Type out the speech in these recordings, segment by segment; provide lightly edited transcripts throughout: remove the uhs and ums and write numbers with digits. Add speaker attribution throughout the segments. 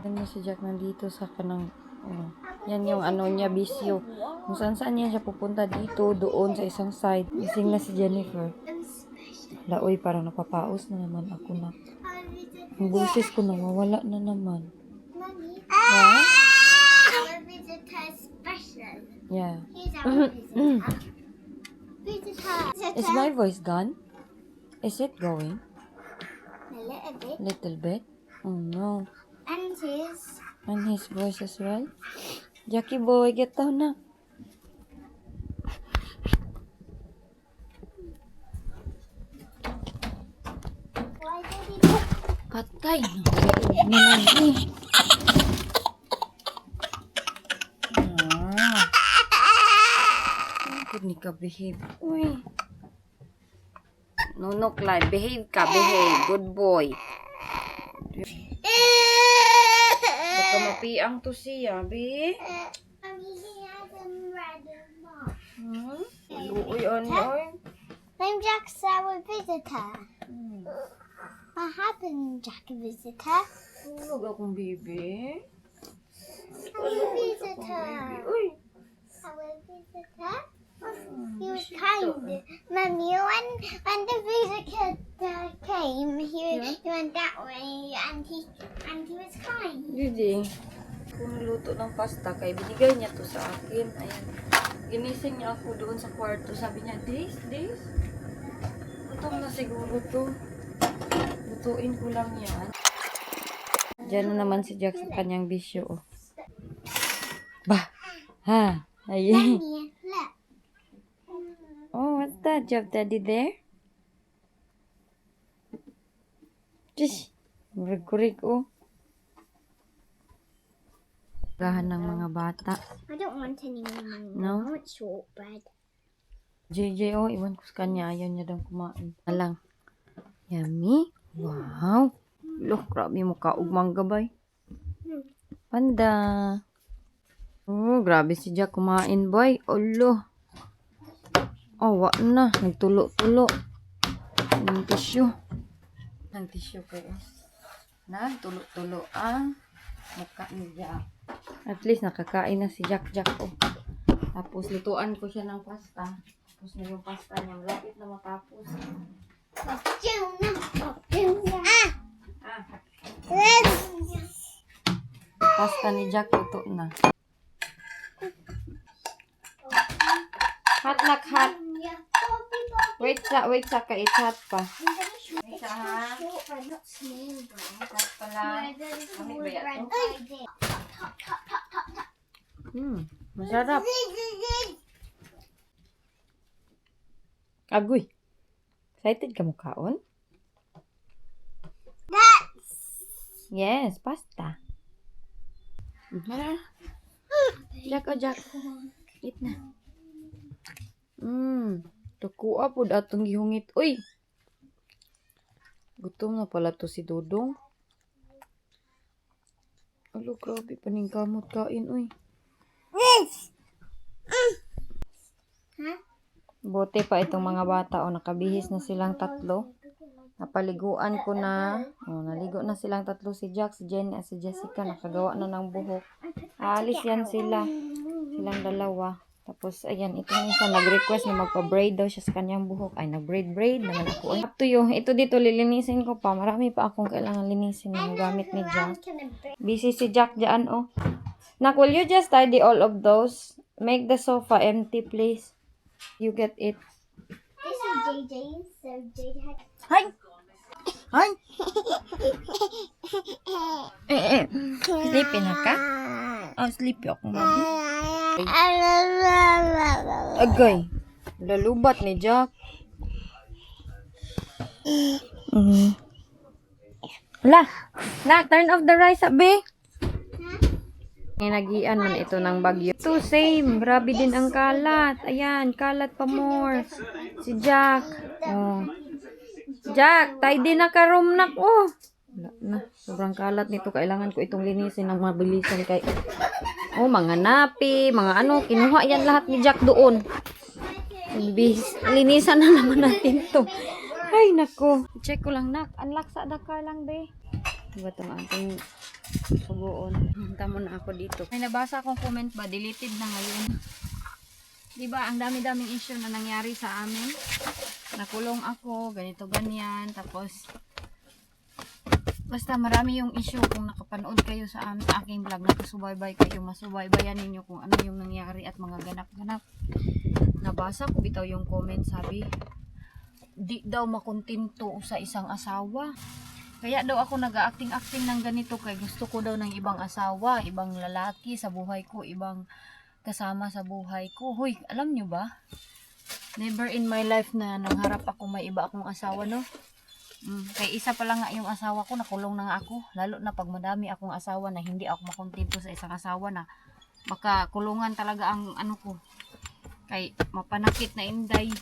Speaker 1: Yan na si Jack nandito sa kanang, yan yung ano niya, bisyo. Kung saan yan siya pupunta dito, doon sa isang side. Gising na si Jennifer. Laoy, parang napapaos na naman ako na. Ang boses ko nawawala na naman. Yeah?
Speaker 2: Our visitor special.
Speaker 1: Yeah.
Speaker 2: He's our visitor.
Speaker 1: Is my voice gone? Is it going?
Speaker 2: A little bit.
Speaker 1: Little bit? Oh no.
Speaker 2: And his.
Speaker 1: And his voice as well? Jackie boy, get down na.
Speaker 2: Why did he put
Speaker 1: Patay na. Naman eh. Good ni ka, behave. Uy. No, Clyde. Behave ka, behave. Good boy. Baka mapiang to siya, be.
Speaker 2: he has a red mark.
Speaker 1: Uy, oy.
Speaker 2: I'm Jack's our visitor. What happened, Jack visitor?
Speaker 1: Tulog akong bibi.
Speaker 2: Our visitor.
Speaker 1: Uy.
Speaker 2: Our visitor. He was kind. Mommy, when the visitor came, he went that way and he was kind.
Speaker 1: Didi, kung niluto ng pasta, kay binigay niya to sa akin. Ayan. Ginising niya ako doon sa kwarto. Sabi niya, This? Gutom na siguro to. Lutuin ko lang yan. Diyan na naman si Jack sa kanyang bisyo. Oh. Bah! Ha! Ayun.
Speaker 2: Mommy, look.
Speaker 1: Oh, what's that? You have daddy there? Just, kurik oh. Gahan ng mga bata.
Speaker 2: I don't want any more money.
Speaker 1: No?
Speaker 2: I want shortbread.
Speaker 1: JJ, oh, iwan ko sa kanya. Ayaw niya daw kumain. Alang. Yummy. Wow. Look, grabe mo kaugmang gabay. Panda. Oh, grabe si Jack kumain, boy. Olo. Oh, wak na. Nagtulo-tulo. Ng tissue. Ng tissue kayo. Nagtulo-tulo ang mukha ni Jack. At least nakakain na si Jack. Oh. Tapos lutuan ko siya ng pasta. Tapos na yung pasta niya. Malapit na matapos. Pasta ni Jack luto na. Hot nak hot. Wait sa ka. It's hot pa. Wait sa ha. Hot pa lang. Ano ba yan? Masarap. Agoy. Excited ka mo kaon? Yes, pasta. Jack, Jack. Eat na. Tukua po atong gihungit. Uy! Gutom na pala to si Dodong. Alo, grabe paningkamot kain, uy. Bote pa itong mga bata. O, nakabihis na silang tatlo. Napaliguan ko na. O, naligo na silang tatlo. Si Jack, si Jenny, at si Jessica. Nakagawa na ng buhok. Aalis yan sila. Silang dalawa. Tapos, ayan, itong isa nag-request na magpa-braid daw siya sa kanyang buhok. Ay, nag-braid naman ako. Up to you. Ito dito, lilinisin ko pa. Marami pa akong kailangan linisin ng gamit ni Jack. Busy si Jack dyan, oh. Nak, will you just tidy all of those? Make the sofa empty, please. You get it.
Speaker 2: This is JJ's, so JJ had...
Speaker 1: Hi! Hi! Sleepy na ka? Oh, sleepy ako, baby. Agay. Lalubat ni Jack. Hala. Nak, turn off the rice, sabi. Nagian man ito ng bagyo. Ito, same. Grabe din ang kalat. Ayan, kalat pa more. Si Jack. Oh. Jack, tidy na ka room, nak. Oh. Wala na. Sobrang kalat nito. Kailangan ko itong linisin ng mabilisan kay... Oh, mga napi, mga ano. Kinuha yan lahat ni Jack doon. Linisan na naman natin to. Ay, nako. Check ko lang, nak. Unlock sa Dakar lang, be. Diba ito ang ating Sugoon. Hinta mo na ako dito. May nabasa akong comment ba, deleted na ngayon. Diba, ang dami-daming issue na nangyari sa amin. Nakulong ako, ganito, ganyan. Tapos, basta marami yung issue. Kung nakapanood kayo sa aking vlog, nakasubaybay kayo, masubaybayan ninyo kung ano yung nangyari at mga ganap-ganap. Nabasa ko bitaw yung comment, sabi, di daw makontento sa isang asawa. Kaya daw ako nag-acting-acting ng ganito kay gusto ko daw ng ibang asawa, ibang lalaki sa buhay ko, ibang kasama sa buhay ko. Hoy, alam nyo ba? Never in my life na nangharap ako may iba akong asawa, no? Kay isa pa lang nga yung asawa ko, nakulong na nga ako. Lalo na pag madami akong asawa na hindi ako makontento sa isang asawa na baka kulungan talaga ang ano ko. Kay mapanakit na inday.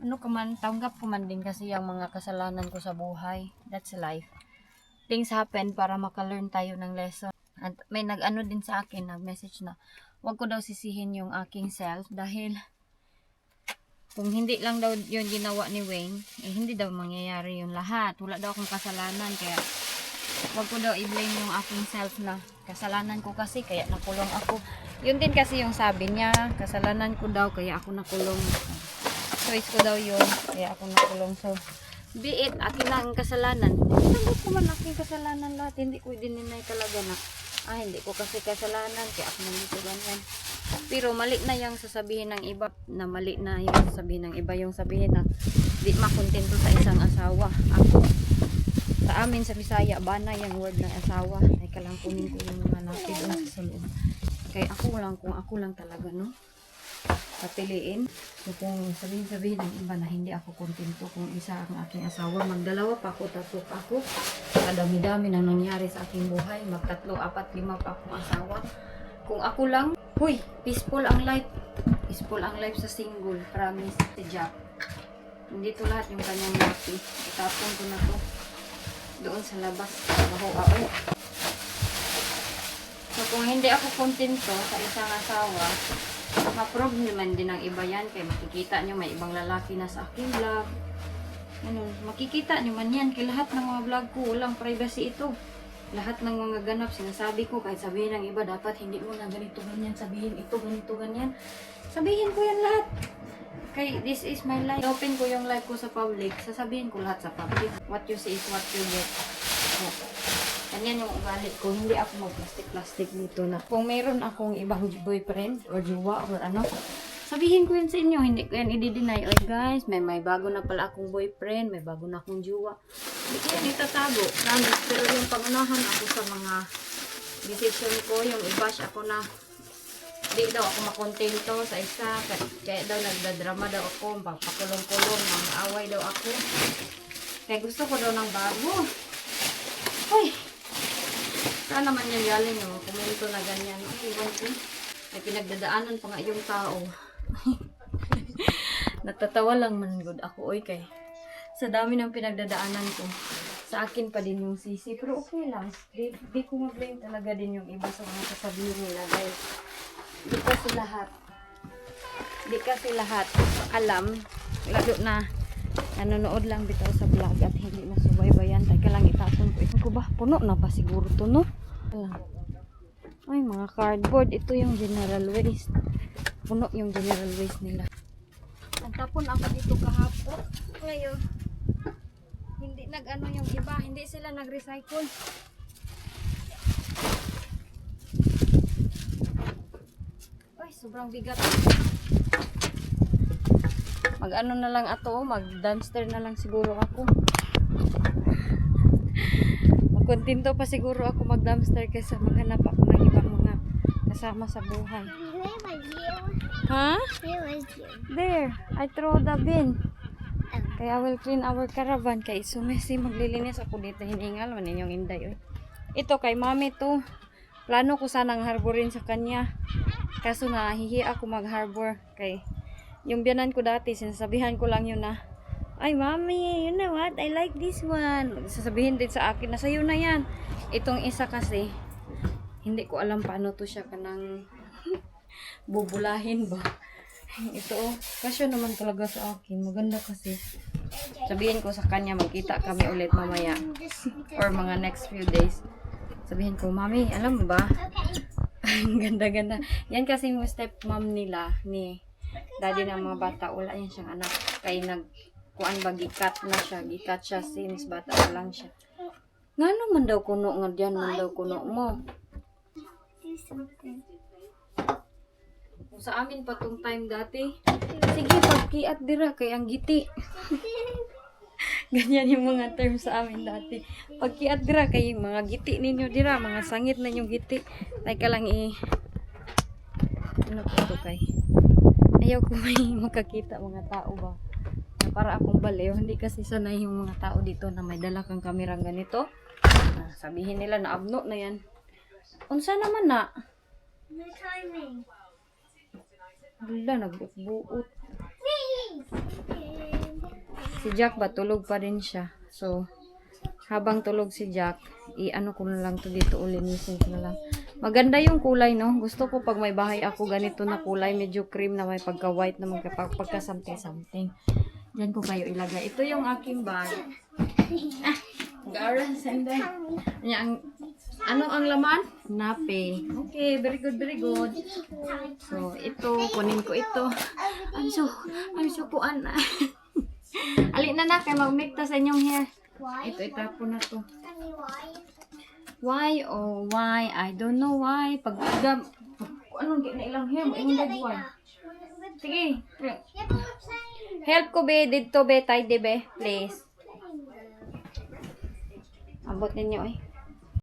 Speaker 1: Ano ka man, tanggap ko man din kasi yung mga kasalanan ko sa buhay. That's life. Things happen para maka-learn tayo ng lesson. At may nag-ano din sa akin, nag-message na wag ko daw sisihin yung aking self dahil kung hindi lang daw yun ginawa ni Wayne, eh hindi daw mangyayari yung lahat. Wala daw akong kasalanan, kaya wag ko daw i-blame yung aking self na kasalanan ko kasi kaya nakulong ako. Yun din kasi yung sabi niya, kasalanan ko daw kaya ako nakulong. Choice ko daw yun, kaya ako nakulong. So, be it, akin lang ang kasalanan. Tanggap ko man aking kasalanan lahat. Hindi ko dininay talaga na hindi ko kasi kasalanan kaya ako nandito ganyan. Pero mali na yung sasabihin ng iba, na mali na yung sasabihin ng iba, yung sabihin na di makontento sa isang asawa. Ako, sa amin sa Bisaya, bana yung word ng asawa. Ay kalang kunin ko yung mga natin doon sa loob. Kaya ako lang, kung ako lang talaga, no? Papiliin. So kung sabihin ng iba na hindi ako kontento kung isa ang aking asawa, magdalawa pa ako, tatlo pa ako. Kadami-dami na nangyari sa aking buhay. Magtatlo, apat, lima pa akong asawa. Kung ako lang, huy, peaceful ang life. Peaceful ang life sa single. Promise, si Jack. Hindi to lahat yung kanyang napi. Itapon ko na to doon sa labas. Baho-ao. So kung hindi ako kontento sa isang asawa, ma-prove naman din ng iba yan. Kaya makikita nyo may ibang lalaki na sa aking vlog. Ano, makikita nyo man yan. Kaya lahat ng mga vlog ko, walang privacy ito. Lahat ng mga ganap, sinasabi ko. Kahit sabihin ng iba, dapat hindi mo na ganito, ganyan. Sabihin ito, ganito, ganyan. Sabihin ko yan lahat. Kaya this is my life. Open ko yung life ko sa public. Sasabihin ko lahat sa public. What you see is what you get. So, ganyan yung ugali ko. Hindi ako mag-plastic-plastic dito na. Kung mayroon akong ibang boyfriend or jowa or ano, sabihin ko yun sa inyo. Hindi ko yan i-deny. Oy guys, may bago na pala akong boyfriend. May bago na akong jowa. Hindi ko yan itatago. Pero yung pangunahan ako sa mga decision ko, yung i-bash ako na di daw ako makontento sa isa. Kaya daw nagdadrama daw ako. Pakulong-kulong. Mga away daw ako. Kaya gusto ko daw ng bago. Hoy! Saan naman yan galing, no? Komento na ganyan. Ay, iwan ko. May pinagdadaanan pa nga yung tao. Natatawa lang man good ako, oy, kay. Sa dami ng pinagdadaanan ko, sa akin pa din yung sisi. Pero okay lang. Di ko mag-blame talaga din yung iba sa mga sasabihin nila. Dahil di kasi lahat alam. Lalo na nanonood lang bitaw sa vlog at hindi masubaybayan. Teka lang, itapon ko. Ito ko ba? Puno na pa siguro to, no? Ay, mga cardboard. Ito yung general waste. Puno yung general waste nila. Nagtapon ako dito kahapon. Ngayon, hindi nag-ano yung iba. Hindi sila nag-recycle. Ay, sobrang bigat. Mag-ano na lang ato, mag-dumpster na lang siguro ako. Magkontento pa siguro ako mag-dumpster kaysa maghanap ako ng ibang mga kasama sa buhay.
Speaker 2: Where was you?
Speaker 1: Ha?
Speaker 2: Where was you?
Speaker 1: There, I throw the bin. Kaya I will clean our caravan. Kay sumesi maglilinis ako dito. Hiningal man ninyong inday. Oy. Ito kay mami to. Plano ko sanang harborin sa kanya. Kaso na hihi ako mag-harbor. Kay yung biyanan ko dati, sinasabihan ko lang yun na, ay mami, you know what? I like this one. Sasabihin din sa akin na sa'yo na yan. Itong isa kasi, hindi ko alam paano to siya kanang bubulahin ba. Ito, kasyo naman talaga sa akin. Maganda kasi. Sabihin ko sa kanya, magkita kami ulit mamaya. Or mga next few days. Sabihin ko, Mami, alam mo ba?
Speaker 2: Okay.
Speaker 1: Ang ganda-ganda. Yan kasi yung stepmom nila ni daddy ng mga bata. Wala yan siyang anak. Kaya kuan ba, gikat na siya. Gikat siya since bata pa lang siya. Nga naman daw kuno nga dyan man daw kuno mo.
Speaker 2: Do something.
Speaker 1: Kung sa amin pa tong time dati, sige, pagkiat dira kay ang giti. Ganyan yung mga term sa amin dati. Pagkiat dira kay mga giti ninyo dira, mga sangit na yung giti. Tay ka lang ano ko to kay. Ayaw ko may makakita mga tao ba. Na para akong baliw, hindi kasi sanay yung mga tao dito na may dala kang kamerang ganito. Sabihin nila na abno na yan. Unsa naman na?
Speaker 2: No timing.
Speaker 1: Wala, nagbuot-buot.
Speaker 2: Please.
Speaker 1: Si Jack ba, tulog pa rin siya. So, habang tulog si Jack, i-ano ko na lang to dito, ulinisin ko na lang. Maganda yung kulay, no? Gusto ko pag may bahay ako ganito na kulay, medyo cream na may pagka-white na pagka-something-something. Diyan ko kayo ilagay. Ito yung aking bag. Garan, senday. Ano ang laman? Nape. Okay, very good, very good. So, ito, kunin ko ito. I'm so kuan. Alin na kay mag-make ta sa inyong hair.
Speaker 2: Why?
Speaker 1: Ito, itapon na to.
Speaker 2: Tell me why.
Speaker 1: Why? Oh, why? I don't know why. Anong ilang hair mo? Ingon dad why? Sige.
Speaker 2: Yeah, but we're playing.
Speaker 1: Help ko be. Dito be. Tidy be. Please. Abot ninyo eh.